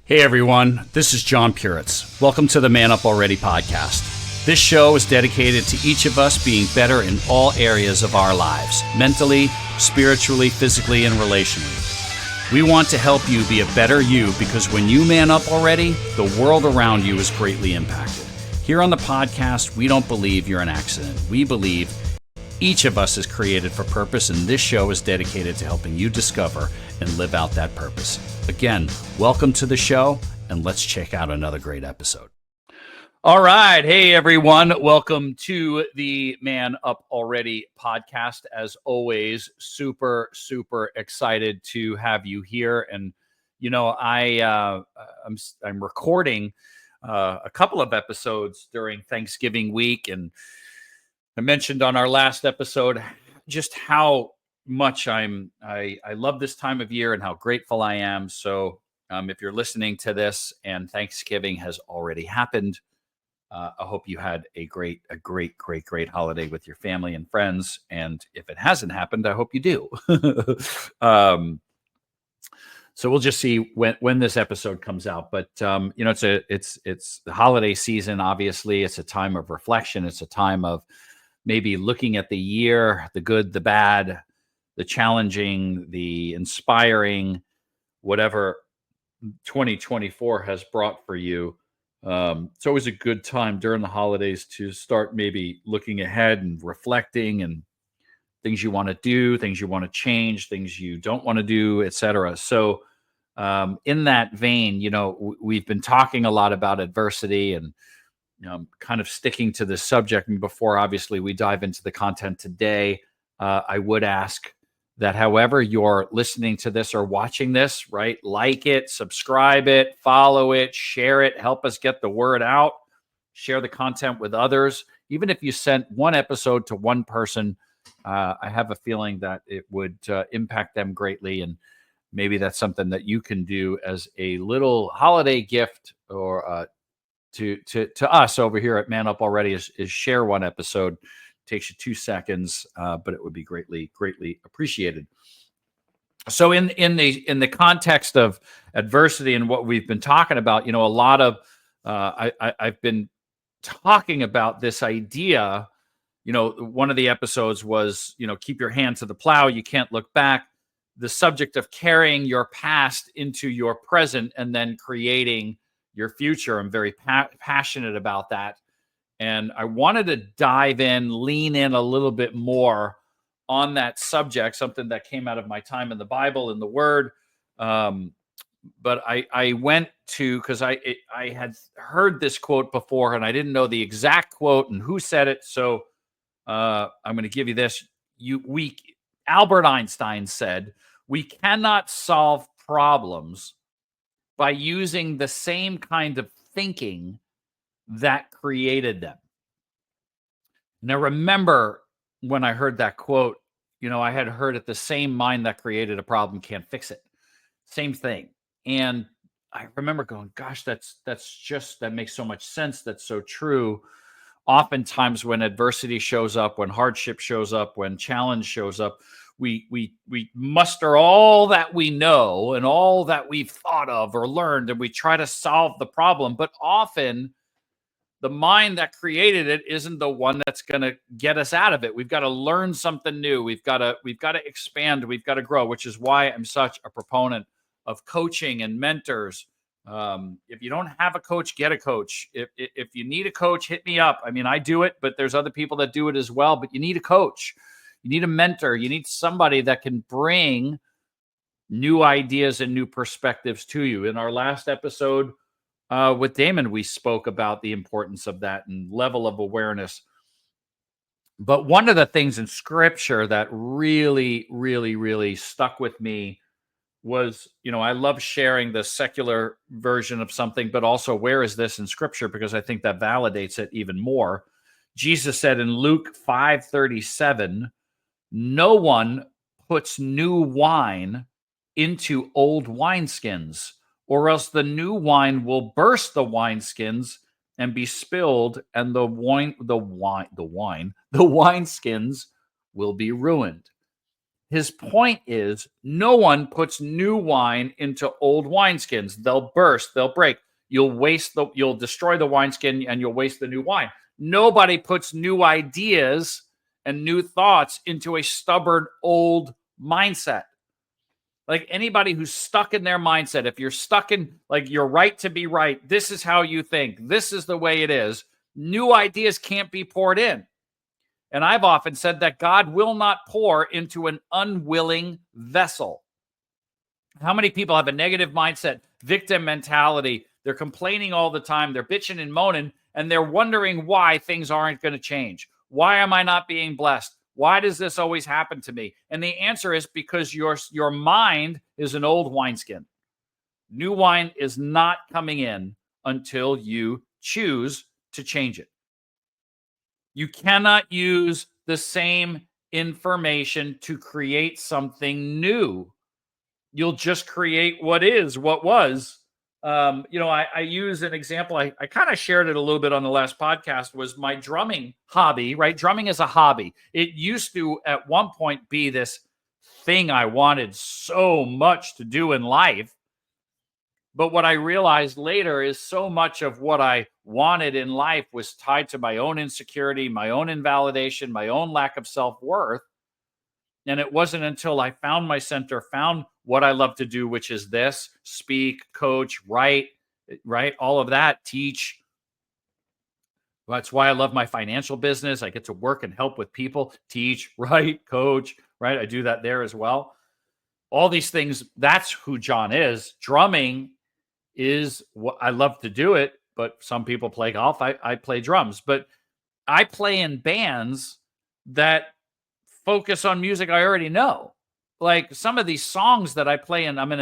Hey everyone, this is John Puritz. Welcome to the Man Up Already podcast. This show is dedicated to each of us being better in all areas of our lives, mentally, spiritually, physically, and relationally. We want to help you be a better you because when you man up already, the world around you is greatly impacted. Here on the podcast, we don't believe you're an accident. We believe each of us is created for purpose, and this show is dedicated to helping you discover and live out that purpose. Again, welcome to the show, and let's check out another great episode. All right. Hey, everyone. Welcome to the Man Up Already podcast. As always, super excited to have you here. And, you know, I'm recording a couple of episodes during Thanksgiving week, and I mentioned on our last episode just how much I love this time of year and how grateful I am. So if you're listening to this and Thanksgiving has already happened, I hope you had a great holiday with your family and friends. And if it hasn't happened, I hope you do. So we'll just see when this episode comes out. But you know, it's the holiday season. Obviously, it's a time of reflection. It's a time of maybe looking at the year, the good, the bad, the challenging, the inspiring, whatever 2024 has brought for you. It's always a good time during the holidays to start maybe looking ahead and reflecting and things you want to do, things you want to change, things you don't want to do, etc. So in that vein, you know, we've been talking a lot about adversity and kind of sticking to this subject. And before, obviously, we dive into the content today, I would ask that however you're listening to this or watching this, right, like it, subscribe it, follow it, share it, help us get the word out, share the content with others. Even if you sent one episode to one person, I have a feeling that it would impact them greatly. And maybe that's something that you can do as a little holiday gift or to us over here at Man Up Already is share one episode. Takes you 2 seconds, but it would be greatly appreciated. So in the context of adversity and what we've been talking about, you know, a lot of I've been talking about this idea. You know, one of the episodes was, you know, keep your hand to the plow. You can't look back. The subject of carrying your past into your present and then creating your future. I'm very passionate about that. And I wanted to dive in, lean in a little bit more on that subject, something that came out of my time in the Bible, in the Word. But I went to, because I had heard this quote before, and I didn't know the exact quote and who said it. So I'm going to give you this. Albert Einstein said, "We cannot solve problems by using the same kind of thinking that created them." And I remember when I heard that quote, you know, I had heard it, the same mind that created a problem can't fix it. Same thing. And I remember going, gosh, that makes so much sense. That's so true. Oftentimes when adversity shows up, when hardship shows up, when challenge shows up, we muster all that we know and all that we've thought of or learned, and we try to solve the problem. But often the mind that created it isn't the one that's going to get us out of it. We've got to learn something new. We've got to expand. We've got to grow, which is why I'm such a proponent of coaching and mentors. If you don't have a coach, get a coach. If you need a coach, hit me up. I mean, I do it, but there's other people that do it as well. But you need a coach. You need a mentor. You need somebody that can bring new ideas and new perspectives to you. In our last episode with Damon, we spoke about the importance of that and level of awareness. But one of the things in Scripture that really stuck with me was, you know, I love sharing the secular version of something, but also where is this in Scripture? Because I think that validates it even more. Jesus said in Luke 5:37, "No one puts new wine into old wineskins, or else the new wine will burst the wineskins and be spilled, and the wineskins will be ruined." his point is no one puts new wine into old wineskins. They'll burst, they'll break. You'll destroy the wineskin and you'll waste the new wine. Nobody puts new ideas and new thoughts into a stubborn old mindset. Like anybody who's stuck in their mindset, if you're stuck in like you're right to be right, this is how you think, this is the way it is, new ideas can't be poured in. And I've often said that God will not pour into an unwilling vessel. How many people have a negative mindset, victim mentality? They're complaining all the time. They're bitching and moaning, and they're wondering why things aren't going to change. Why am I not being blessed? Why does this always happen to me? And the answer is because your mind is an old wineskin. New wine is not coming in until you choose to change it. You cannot use the same information to create something new. You'll just create what was. I use an example. I kind of shared it a little bit on the last podcast, was my drumming hobby, right? Drumming is a hobby. It used to at one point be this thing I wanted so much to do in life. But what I realized later is so much of what I wanted in life was tied to my own insecurity, my own invalidation, my own lack of self-worth. And it wasn't until I found my center, found what I love to do, which is this: speak, coach, write, right? All of that, teach. That's why I love my financial business. I get to work and help with people, teach, write, coach, right? I do that there as well. All these things, that's who John is. Drumming is what I love to do it, but some people play golf. I play drums, but I play in bands that focus on music I already know. Like some of these songs that I play in, I'm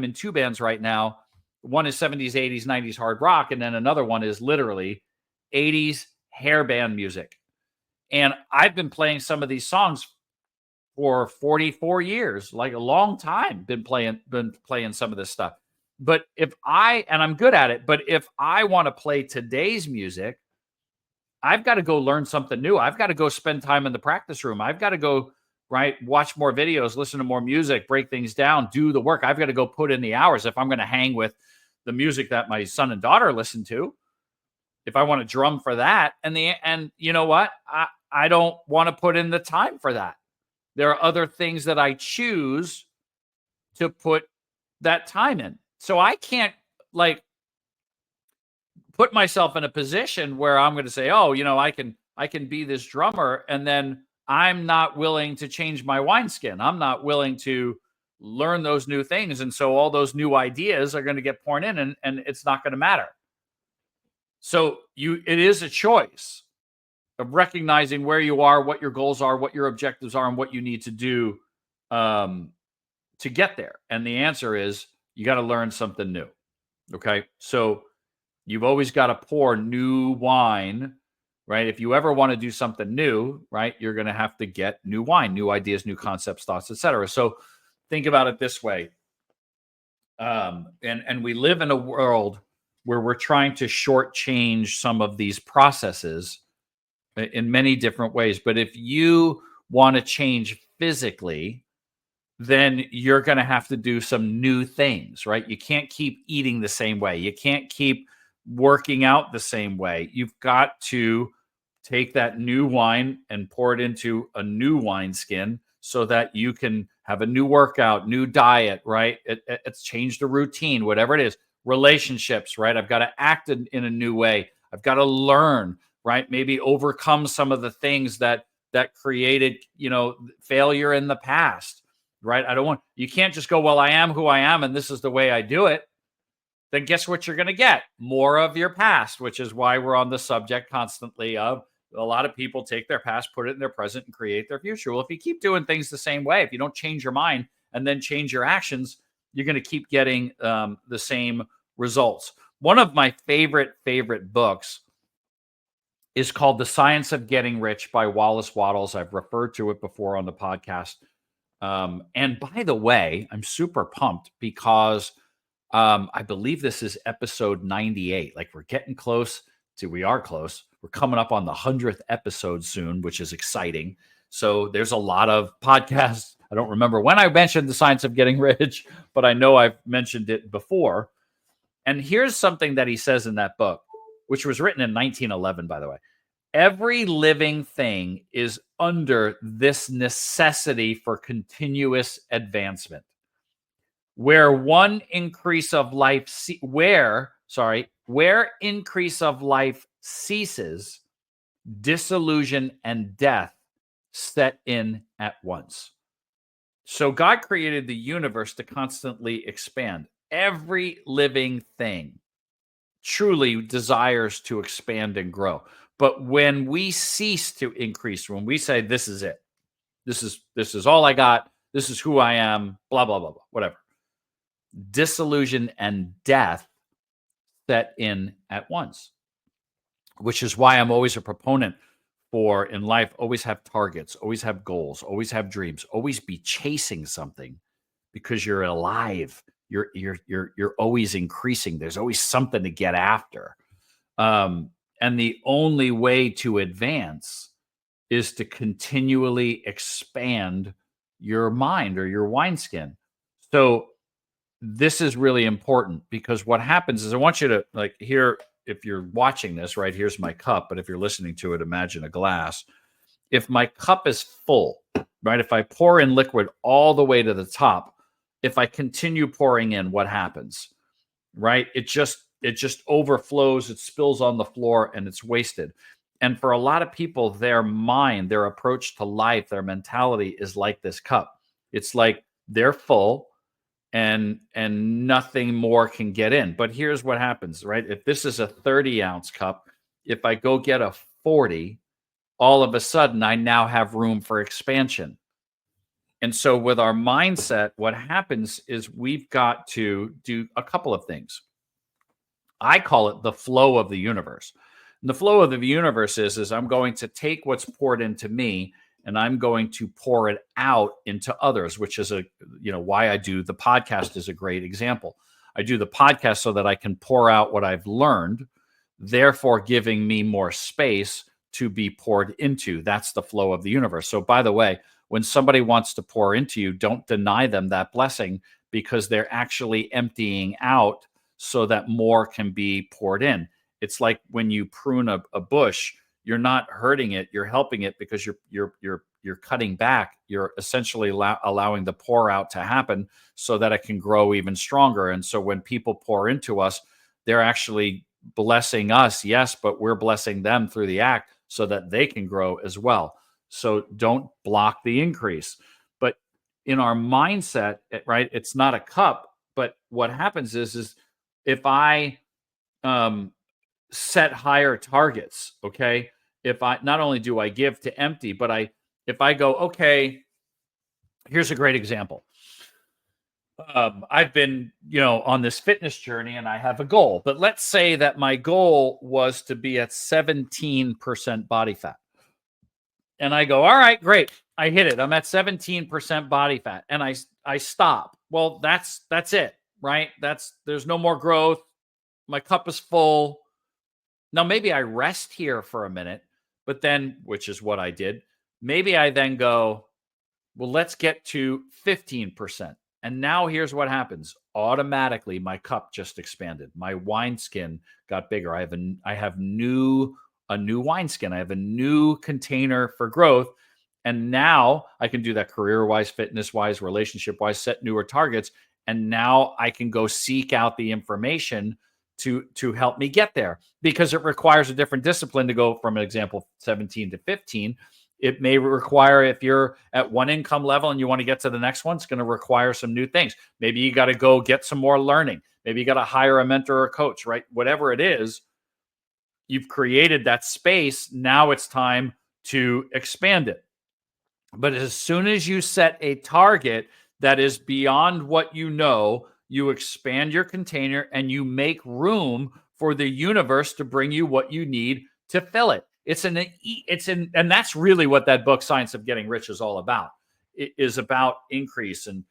in two bands right now. One is 70s, 80s, 90s hard rock, and then another one is literally 80s hair band music. And I've been playing some of these songs for 44 years, like a long time, been playing some of this stuff. But I'm good at it, but if I want to play today's music, I've got to go learn something new. I've got to go spend time in the practice room. I've got to go, right, watch more videos, listen to more music, break things down, do the work. I've got to go put in the hours if I'm going to hang with the music that my son and daughter listen to. If I want to drum for that, and you know what? I don't want to put in the time for that. There are other things that I choose to put that time in. So I can't like put myself in a position where I'm going to say, oh, I can be this drummer, and then I'm not willing to change my wineskin. I'm not willing to learn those new things. And so all those new ideas are going to get poured in, and it's not going to matter. So it is a choice of recognizing where you are, what your goals are, what your objectives are, and what you need to do to get there. And the answer is you got to learn something new. Okay. So you've always got to pour new wine, right? If you ever want to do something new, right, you're going to have to get new wine, new ideas, new concepts, thoughts, etc. So think about it this way. And we live in a world where we're trying to shortchange some of these processes in many different ways. But if you want to change physically, then you're going to have to do some new things, right? You can't keep eating the same way. You can't keep working out the same way. You've got to take that new wine and pour it into a new wineskin so that you can have a new workout, new diet, right? It's changed the routine, whatever it is. Relationships, right? I've got to act in a new way. I've got to learn, right? Maybe overcome some of the things that created, failure in the past, right? You can't just go, well, I am who I am, and this is the way I do it. Then guess what you're going to get? More of your past, which is why we're on the subject constantly of a lot of people take their past, put it in their present, and create their future. Well, if you keep doing things the same way, if you don't change your mind and then change your actions, you're going to keep getting the same results. One of my favorite books is called The Science of Getting Rich by Wallace Wattles. I've referred to it before on the podcast. And by the way, I'm super pumped because I believe this is episode 98. Like we are close. We're coming up on the 100th episode soon, which is exciting. So there's a lot of podcasts I don't remember when I mentioned the science of getting rich, but I know I've mentioned it before. And here's something that he says in that book, which was written in 1911, by the way. Every living thing is under this necessity for continuous advancement. Where one increase of life, where increase of life ceases, disillusion and death set in at once. So God created the universe to constantly expand. Every living thing truly desires to expand and grow. But when we cease to increase, when we say this is it, this is all I got, this is who I am, blah blah blah blah, whatever. Disillusion and death set in at once, which is why I'm always a proponent for in life always have targets, always have goals, always have dreams, always be chasing something because you're alive. You're always increasing. There's always something to get after. And the only way to advance is to continually expand your mind or your wineskin. So this is really important because what happens is I want you to like here, if you're watching this, right, here's my cup, but if you're listening to it, imagine a glass. If my cup is full, right, if I pour in liquid all the way to the top, if I continue pouring in, what happens? Right? It just overflows, it spills on the floor and it's wasted. And for a lot of people, their mind, their approach to life, their mentality is like this cup. It's like they're full and nothing more can get in. But here's what happens, right? If this is a 30-ounce cup, if I go get a 40, all of a sudden I now have room for expansion. And so with our mindset, what happens is we've got to do a couple of things. I call it the flow of the universe. And the flow of the universe is I'm going to take what's poured into me and I'm going to pour it out into others, which is why I do the podcast is a great example. I do the podcast so that I can pour out what I've learned, therefore giving me more space to be poured into. That's the flow of the universe. So by the way, when somebody wants to pour into you, don't deny them that blessing because they're actually emptying out so that more can be poured in. It's like when you prune a bush, you're not hurting it, you're helping it because you're cutting back. You're essentially allowing the pour out to happen so that it can grow even stronger. And so when people pour into us, they're actually blessing us, yes, but we're blessing them through the act so that they can grow as well. So don't block the increase. But in our mindset, right, it's not a cup, but what happens is if I set higher targets, okay, if I not only do I give to empty, but if I go, okay, here's a great example. I've been, on this fitness journey and I have a goal, but let's say that my goal was to be at 17% body fat. And I go, all right, great. I hit it. I'm at 17% body fat and I stop. Well, that's it, right? There's no more growth. My cup is full. Now, maybe I rest here for a minute, but then, which is what I did, maybe I then go, well, let's get to 15%. And now here's what happens. Automatically, my cup just expanded. My wineskin got bigger. I have a new wineskin. I have a new container for growth. And now I can do that career-wise, fitness-wise, relationship-wise, set newer targets. And now I can go seek out the information to help me get there because it requires a different discipline to go from an example 17 to 15. It may require, if you're at one income level and you want to get to the next one, it's going to require some new things. Maybe you got to go get some more learning. Maybe you got to hire a mentor or a coach, right? Whatever it is, you've created that space. Now it's time to expand it. But as soon as you set a target that is beyond what you expand your container and you make room for the universe to bring you what you need to fill it. And that's really what that book, Science of Getting Rich, is all about. It is about increase. And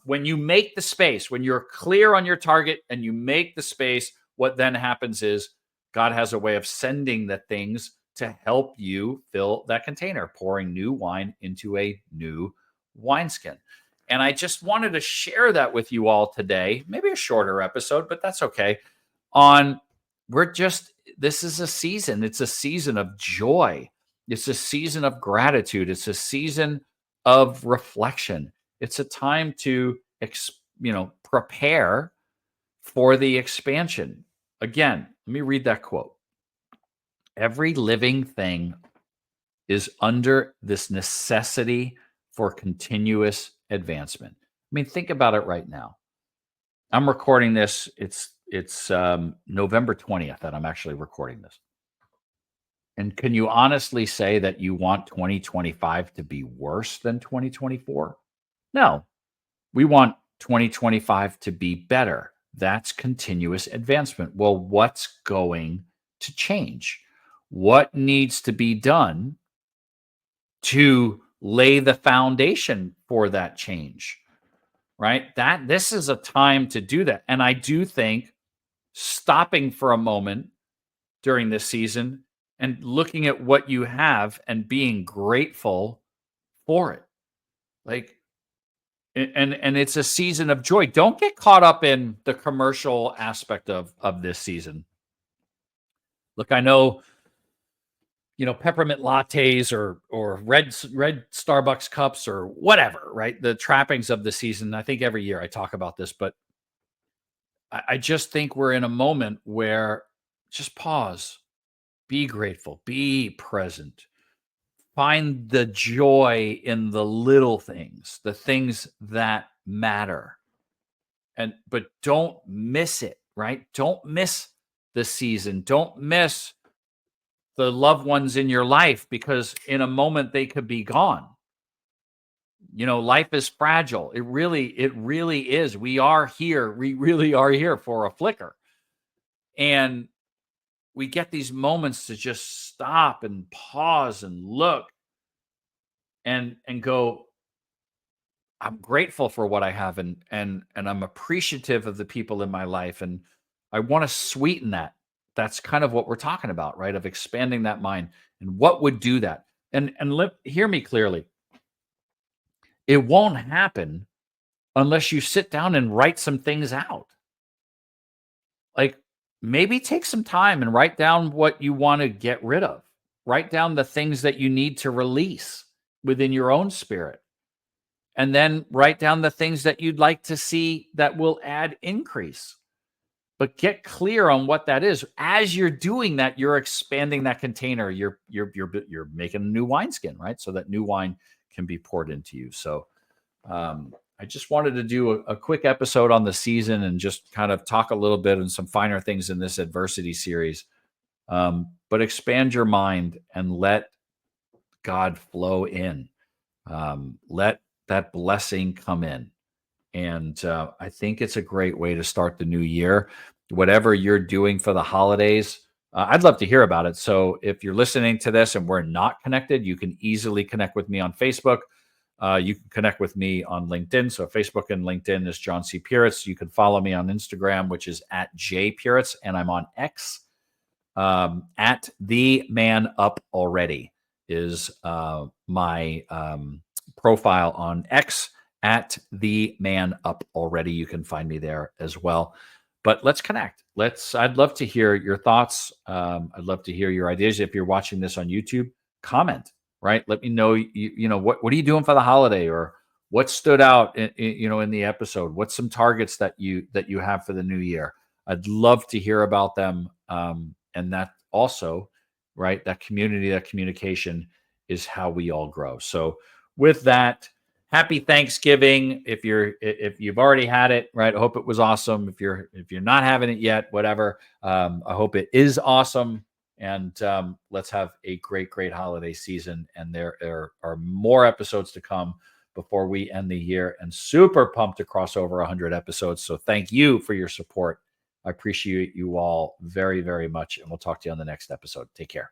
when you make the space, when you're clear on your target and you make the space, what then happens is God has a way of sending the things to help you fill that container, pouring new wine into a new wineskin. And I just wanted to share that with you all today. Maybe a shorter episode, but that's okay. On this is a season. It's a season of joy. It's a season of gratitude. It's a season of reflection. It's a time to prepare for the expansion. Again, let me read that quote. Every living thing is under this necessity for continuous advancement. I mean, think about it right now. I'm recording this. It's November 20th that I'm actually recording this. And can you honestly say that you want 2025 to be worse than 2024? No. We want 2025 to be better. That's continuous advancement. Well, what's going to change? What needs to be done to lay the foundation for that change? Right? This is a time to do that. And I do think stopping for a moment during this season and looking at what you have and being grateful for it. Like, and it's a season of joy. Don't get caught up in the commercial aspect of this season. Look, I know, peppermint lattes or red Starbucks cups or whatever, right? The trappings of the season. I think every year I talk about this, but I just think we're in a moment where just pause, be grateful, be present, find the joy in the little things, the things that matter. But don't miss it, right? Don't miss the season. Don't miss the loved ones in your life, because in a moment they could be gone. Life is fragile. It really is. We are here. We really are here for a flicker. And we get these moments to just stop and pause and look and go, I'm grateful for what I have, and I'm appreciative of the people in my life, and I want to sweeten that. That's kind of what we're talking about, right? Of expanding that mind. And what would do that? And hear me clearly. It won't happen unless you sit down and write some things out. Like, maybe take some time and write down what you want to get rid of. Write down the things that you need to release within your own spirit. And then write down the things that you'd like to see that will add increase. But get clear on what that is. As you're doing that, you're expanding that container. You're making a new wineskin, right? So that new wine can be poured into you. So I just wanted to do a quick episode on the season and just kind of talk a little bit and some finer things in this adversity series. But expand your mind and let God flow in. Let that blessing come in. And I think it's a great way to start the new year. Whatever you're doing for the holidays, I'd love to hear about it. So if you're listening to this and we're not connected, you can easily connect with me on Facebook. You can connect with me on LinkedIn. So Facebook and LinkedIn is John C. Puritz. You can follow me on Instagram, which is @JPuritz, and I'm on X at the man up already is my profile on X. At the man up already. You can find me there as well. But let's connect. I'd love to hear your thoughts. I'd love to hear your ideas. If you're watching this on YouTube, comment, right? Let me know, what are you doing for the holiday, or what stood out in the episode? What's some targets that you have for the new year? I'd love to hear about them. And that also, right, that community, that communication is how we all grow. So with that, happy Thanksgiving. If you've already had it, right? I hope it was awesome. If you're not having it yet, whatever. I hope it is awesome. And let's have a great holiday season. And there are more episodes to come before we end the year. And super pumped to cross over 100 episodes. So thank you for your support. I appreciate you all very, very much. And we'll talk to you on the next episode. Take care.